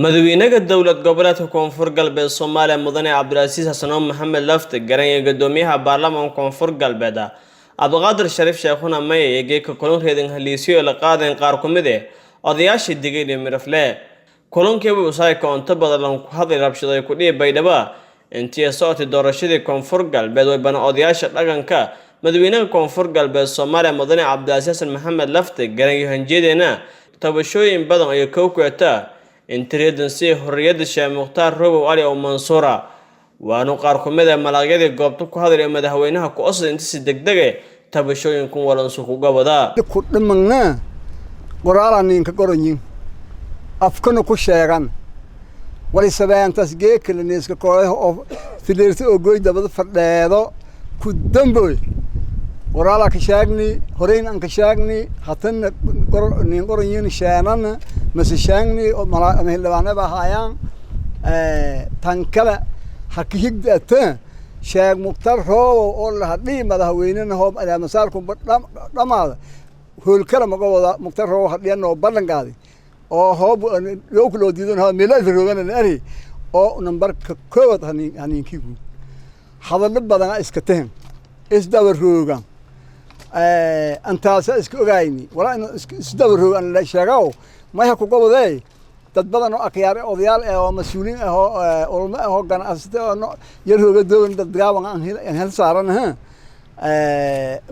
madaxweynaha dowlad goboleedka koonfur galbeed Soomaaliya mudane Cabdilcasiis Xasan Maxamed Lafte garanaya gudoomiyaha baarlamaanka koonfur galbeed Abdulqaadir Shariif Sheekhuna May ee ka kulan reedan haliisiyo la qaadeen qaar ka mid ah odayaashii digay Mirafle kulankii uu saay koonto badan ku hadlay rabshado ku dhigay Baydhabo intii socotay doorashadii koonfur galbeed way bana odayaasha dhaqanka madaxweynaha koonfur galbeed Soomaaliya mudane Cabdilcasiis Xasan Maxamed Lafte garanaya hanjeedena tabashooyin badan ay ku kootaa intireedan si xorriyada Sheekh Muxtaar Robow Ali oo Mansuura waanu qaar ka mid ah malaaqyada goobta ku hadlay madaxweynaha ku asay inta si degdeg ah tabashooyin ku walansu ku gabada ku dhimana qoraalan ka qoranyin afkana ku sheegan wali sabaantas geekaleneeska kooxo oo fileerta oo gooy dabada fadheedo ku damboy qoraala ka sheegni horeyn an ka sheegni hatan qoranyin sheenana mashaangni oo malaa'imada hayaan tan kala hakigdata Sheekh Muxtaar Robow oo la hadii madaxweynaha hoob ay masaalku dhamaada hool kala magawada Muxtaar Robow hadiyano balan qaadi oo hoob loo kula diidan ha meelay rogan ari oo numbarka kood haniinkiigu hadal badan iska tahan isdaba roogan antaas iska ogaayni wala isdaba roogan la sheegaw ma ku goboday dad badan oo akhyar odayaal oo mas'uuliin ah oo ganacsato oo yar hooga doon dad gaaban aan hel saaran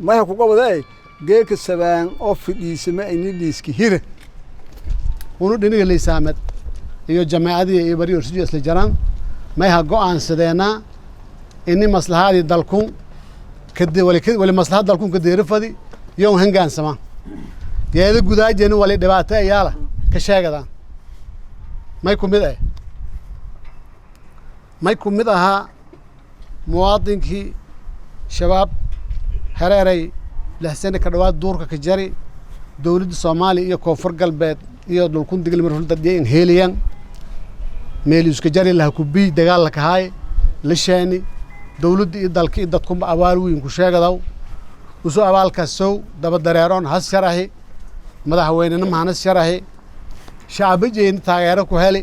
ma ku goboday geeka sabaan oo fidisma in liiski hir unu dhiniga leesamad iyo jamaacadii iyo bari ursiyo isla jaraan ma go'aan sadeena in maslahaadi dalku kadib wali maslahaad dalku kadeer fadi iyo hangaan sama yeeda gudaajeen wali dhibaato ayaala ka sheegada may ku mid aha muwaadinkii shabaab hareeray lahsan ka dhawaad duurka ka jari dawladda Soomaaliya iyo koonfur galbeed iyo dhulkun digil marful dadiyeen heeliyan meel isku jari la ku bi dagaal ka hay la shaani dawladda iyo dalkii dadku abaar weyn ku sheegadaw usoo abaalka soo daba dareeron has sharahi madaxweynena maanas sharahi shacabijeen taageero ku heli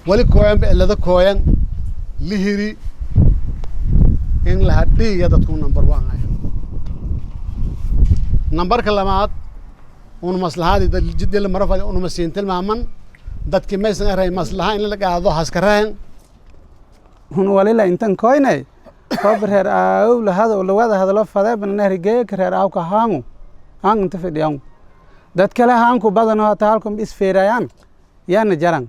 wali kooyan beelada kooyan lihiri in la hadhiya dadku number 1 ay numberka lamaad uu maslahaadi dad jidel marafad uu masiintil maaman dadkii meesan aray maslaha in la qaado haskaraan hun walila intan kooynay koobareer aaw la wada hadalo fadeeban nahrigeey kareer aaw ka haangu aan inta fidiyaan dad kale haanku badan oo taalkum isfeerayaan yaana jaran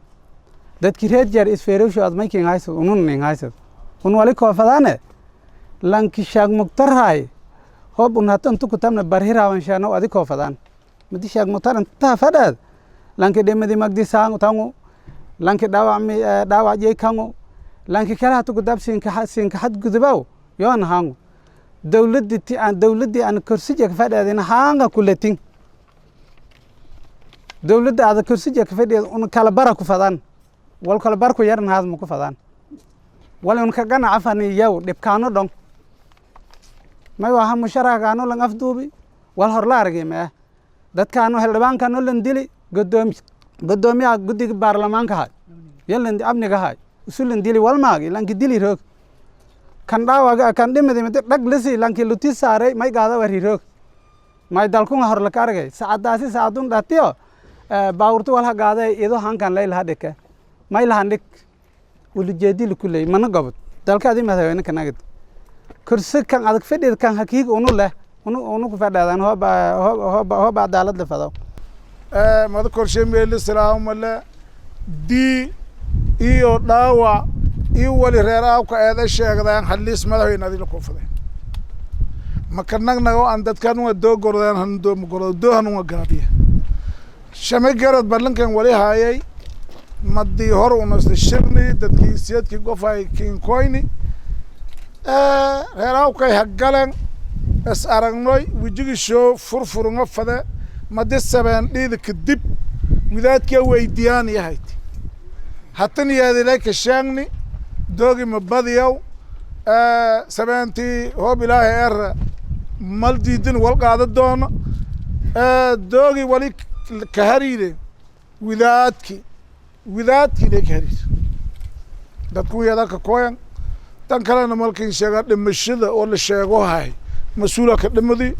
dadkii reer jar isfeerowsho ad making hayso unun ning hayso un wali koofadaane lanki Sheekh Muxtaar hay hoob un hatan tu kutamna barhiraawan shaano adi koofadaan midi Sheekh Muxtaar inta fadad lanki dhimadi magdi saangu tangu lanki dhaawac jey kangu lanki kala hatu kudabsin ka had gudubaw yoon haangu dawladdi aan kursiga fadadina haanga kuletin dawladda aad kursiga ka fadhiyo un kala bara ku fadaan wal kala bar ku yaran haad mu ku fadaan wal un ka gana afani yaw dibkaano dhon may waxa musharakaano lang afduubi wal hor la aragay ma dadkaano xildhibaankaano lan dili gudoomiyaha guddiga baarlamaanka hay yelan amniga hay usulan dili wal maagi lanki dili roog kan dhaawaga kan dhimadi mid dhag lisi lanki luti saaray may gaada wari roog may dalku hor la karagay saacadaasi saacadun dhatiyo baawurtu wal hagaaday ido hankan leeyla dhika may lahandik wali jeedil kulay mana gobod dalkaadi madaxweyne kanagad kursi kan adag fadhid kan hakiig unu leh unu ku fadhadaan hooba cadaalad fado mada korshe meel salaam wala di iyo dhaawa iyo wali reeraa ka eeda sheegdaan xaliis madaxweynaha ku faday makanagnago aan dadkan wado gordaan hando gordo hanu gaadiya shame garad balankan wali hayay madii hor una shirni dadkii siyadkii qofay kin koyni reeraa ka hagalan as aragnoy wajigi show furfurunga fada madii sabaan dhid kadib wilaadka weydiyaan yahay hatan yaadilay ka shaangni doogi mabadiyow sabaantii hoob ilaahay mal diidin wal qaada doono doogi wali كهريده ولادك widaadkii leeg hariir dadku yada ka kooyan tan kalena malkin sheega dhimashada oo la sheego hay mas'uula ka dhimadi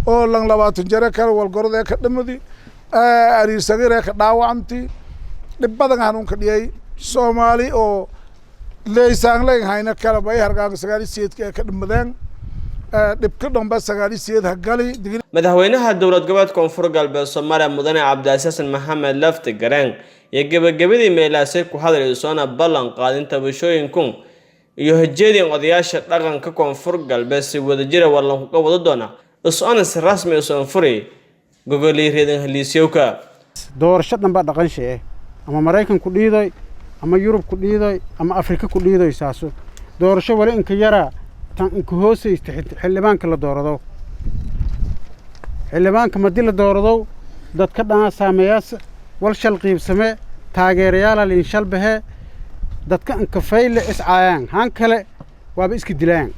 oo lan 20 jare kale wal gorda ka dhimadi ari sagiir ka dhaawanti dhib badan hanun ka dhiyay Soomaali oo leysaan leen hayna kala bay hargaan sagaali seedka ka dhimadeen dhibka dhanba sagaali seed hagali madaxweynaha dowlad goboleedka koonfur galbeed Soomaaliya mudane Cabdulcasiis Xasan Maxamed Lafti Gareen iyo gabagabadii meelaasay ku hadlaysoona ballan qaadinta bulshooyinkun iyo hajeedin odayaasha dhaqanka koonfur galbeed si wadajir ah wallan ku wada doona is-aanas rasmi ah oo furay gogolii reedan haliisyowka doorasho dhanba dhaqan shay ama Mareykan ku dhiiday ama Yurub ku dhiiday ama Afrika ku dhiiday saaso doorasho wali inka yara tan inka hoosaysta xildhibaanka la doorado xildhibaanka madii la doorado dadka dhan saameeyaas wal shal qiibsame taageerayaal in shal bahe dadka inka fayle iscaayaan han kale waaba iska dilaan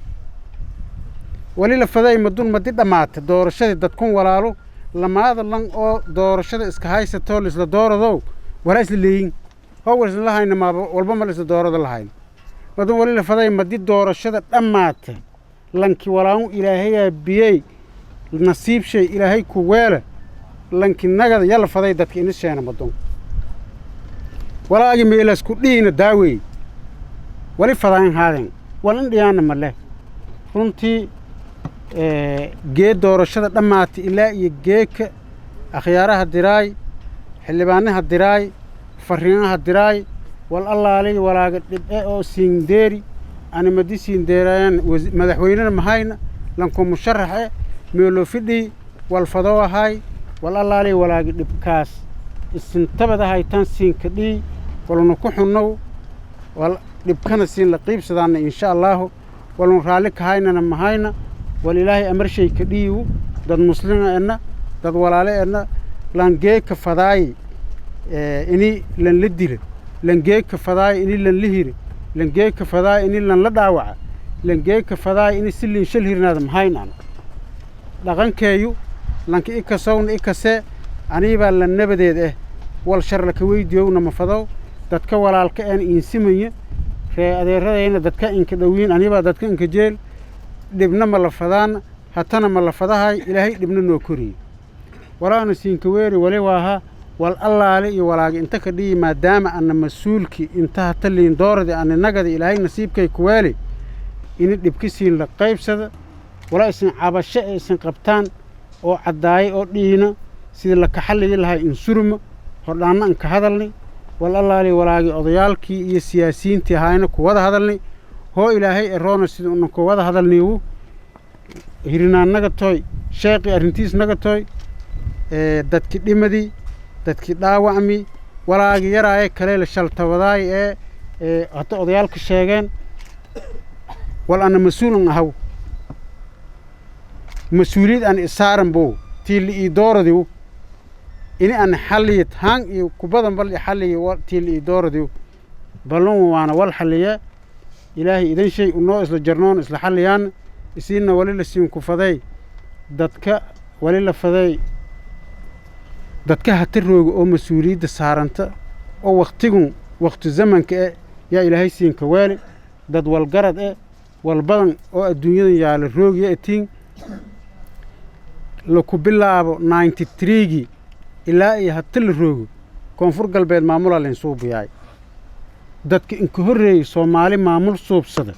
wali la faday madun madi dhamaatay doorashada dadkun walaalo lamaada lan oo doorashada iska haysato la doorado wala isla leeyin hawar isla hayna ma walba ma isla doorado lahayn madun wali la faday madi doorashada dhamaatay lanki walaamu ilaahay biyay nasiib shay ilaahay ku weela lanki nagada yalla faday dadka in sheena madun walaagi meelas ku dhiina daaway wali fadaan haadin walan dhiyana male runtii geed doorashada dhamaatay ilaa iyo geeka akhyaaraha diraay xildhibaanaha diraay fariinaha diraay wal allaali walaaga dhibce oo siindeeri ana madi siindeerayaan madaxweynena mahayna lanku musharaxe meelo fidhi wal fadoo ahay wal allaali walaaga dhibkaas isintabada haytan siinka dhii walna ku xunnow wal dhibkana siin la qiibsadana insha Allah walna raali ka haynana mahayna والإلهي أمر شيء كديو دad مسلمين أنا دad ولاله أنا لانجيك كفداي إني لن لدير لانجيك كفداي إني لن لهير لانجيك كفداي إني لن لدعوة لانجيك كفداي إني سلين شلهير نادم هاينا لغن كيو لانك إكسون إكسة أني بالن نبدأ والشر لك ويديو نما فضاو دad كوالال كأن إنسمية في أديرنا دad كأن كدوين أني بعد دad كأن كجيل dhibna ma la fadaan hatana ma la fadahay ilaahay dhibna noo koriyo walaana siinka weeri wali waaha wal allaale iyo walaagi inta ka dhii maadaama anna mas'uulki inta taliin dooradi anna nagada ilaahay nasiibkay ku weeli in dhibkisiin la qaybsada wala isin cabasho isin qabtaan oo cadaay oo dhiina sida la ka xalliyi lahay in surma hordhaana an ka hadalnay wal allaale walaagi odayaalkii iyo siyaasiyiintii hayna ku wada hadalnay هو إلهي الرون سيد أنك وضع هذا النيو هيرنا نجتوي شاقي أرنتيس نجتوي دتك دمدي دتك داوعمي ولا يرى كليل الشلت وضاي حتى أضيالك الشاقين ولا أنا مسؤول هو مسؤولية أن إسارم بو تيل إدارة ديو إني أنا حليت هان كبدن بل حلي تيل إدارة ديو بلون وأنا والحلية إلهي إذن شيء إنه إسلا جرنون إسلا حليان إسينا وليلا سيون كفضاي دادك وليلا فضاي دادك هتروغ أو مسؤولية سارنتا أو وقتكم وقت زمن كأ يا إلهي سين كوالي داد والقرد والبدن أو الدنيا يا الروغ يأتين لو كبلا 93 إلا إيه هتل الروغ كونفور قلبين معمولا لنصوب ياي dadka inka horeeyay Soomaali maamul suubsada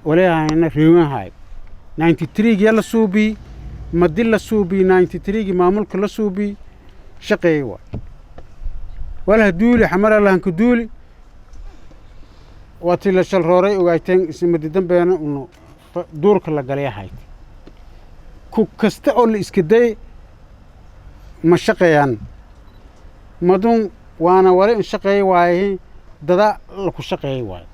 walaayna reewan hay 93 la suubi madil la suubi 93 maamulka la suubi shaqeey wala duuli xamar Allah ka duuli wati la shal rooray ogayteen ismadi dambeena uu duurka la galay hay ku kasta oo la iska day ma shaqeeyaan madun waana wali in shaqeey waayay dada la ku shaqeeyay waay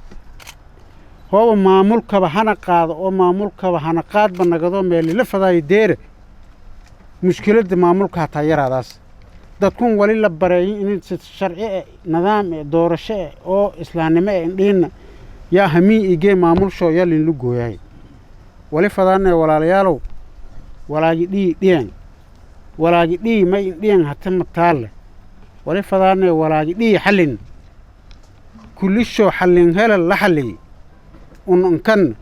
هو معمول كبهنا قاض أو معمول كبهنا قاض بنقضوا ميل لفظاي دير مشكلة معمول كهتاير هذاس ده تكون ولي لبرائي إن الشرع نظام دور الشيء أو إسلامي إن يا همي يجي معمول شو يلين لجوهاي ولي فضانا ولا ليالو ولا جدي دين ولا جدي ما دين هتم تال wali fadaanay walaagi dhii xallin kullisho xallin helal la xalliyey kan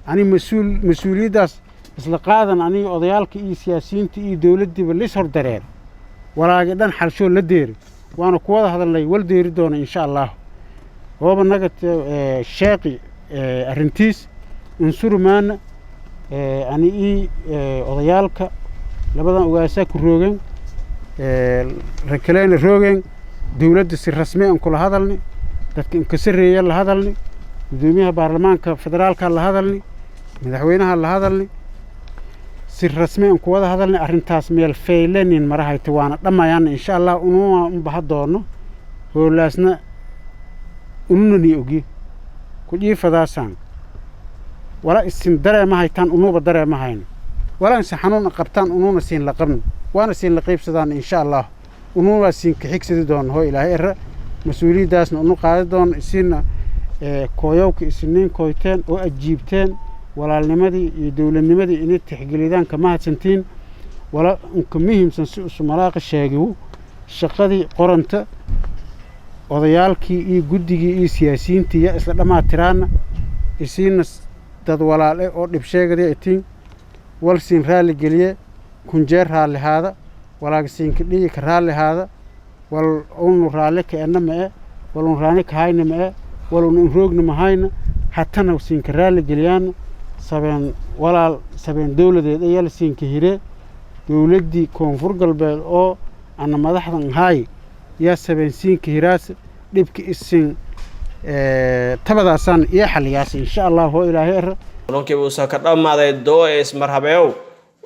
ani mas-uuliyaddaas isla qaadan aniga odayaalka iyo siyaasiyiinta iyo dowladdiiba lis hor dareen walaagi dhan xalshoo la deeri waana ku wada hadalnay wal deeri doona insha allah hooba naga sheeqi arrintiis unsurumaana ani ii odayaalka labadan ogaasaa ku roogeen rakaleyna roogeen dowladda si rasmi aan kula hadalni dadka inka sarreeya la hadalni gudoomiyaha baarlamaanka federaalka la hadalni madaxweynaha la hadalni si rasmi aan ku wada hadalni arrintaas meel faylanin marahayta waana dhammayaana insha allah unuma un baha doono hoolaasna ununani ogi ku jiifadaasaan wala isin dareema haytaan unuba dareema hayno wala insi xanuun qabtaan ununa siin la qabno waana siin la qaybsadaan insha allah ununa siin ka xigsadi doono hoo ilaahay era mas-uuliyaddaasna unu qaadi doono isiina kooyowka isniin kooyteen oo ajiibteen walaalnimadii iyo dowladnimadii inay tixgelidaan ka mahadsantiin wala inka muhiimsan si usu malaaqa sheegiwu shaqadii qoranta odayaalkii iyo guddigii iyo siyaasiyiintii ya isla dhammaatiraana isiina dad walaale oo dhib sheegada itiin wal siin raalli geliye kunjeer raalli haada walaaga siinka dhigi ka raalli haada wal unu raalli ka enna ma'e wal un raani ka hayna ma'e wal un roogna mahayna hatana siinka raalli geliyaana sabeen dowladeed ayaa la siinka hiree dowladdii koonfur galbeed oo ana madaxdan haay yaa sabeen siinka hiraas dhibka isin tabadaasaan iyo xaliyaas insha allah hoo ilaahay era kulankii uu soo ka dhammaaday doo ee ismarhabeeyow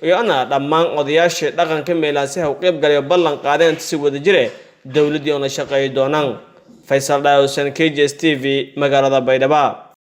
iyo ana dhammaan odayaashii dhaqanka meelaansiha u qayb galay ballan qaadeen si wada jire dowladdii oo la shaqeeyo doonaan Faisal Daawsan KJS TV magaalada Baydhabo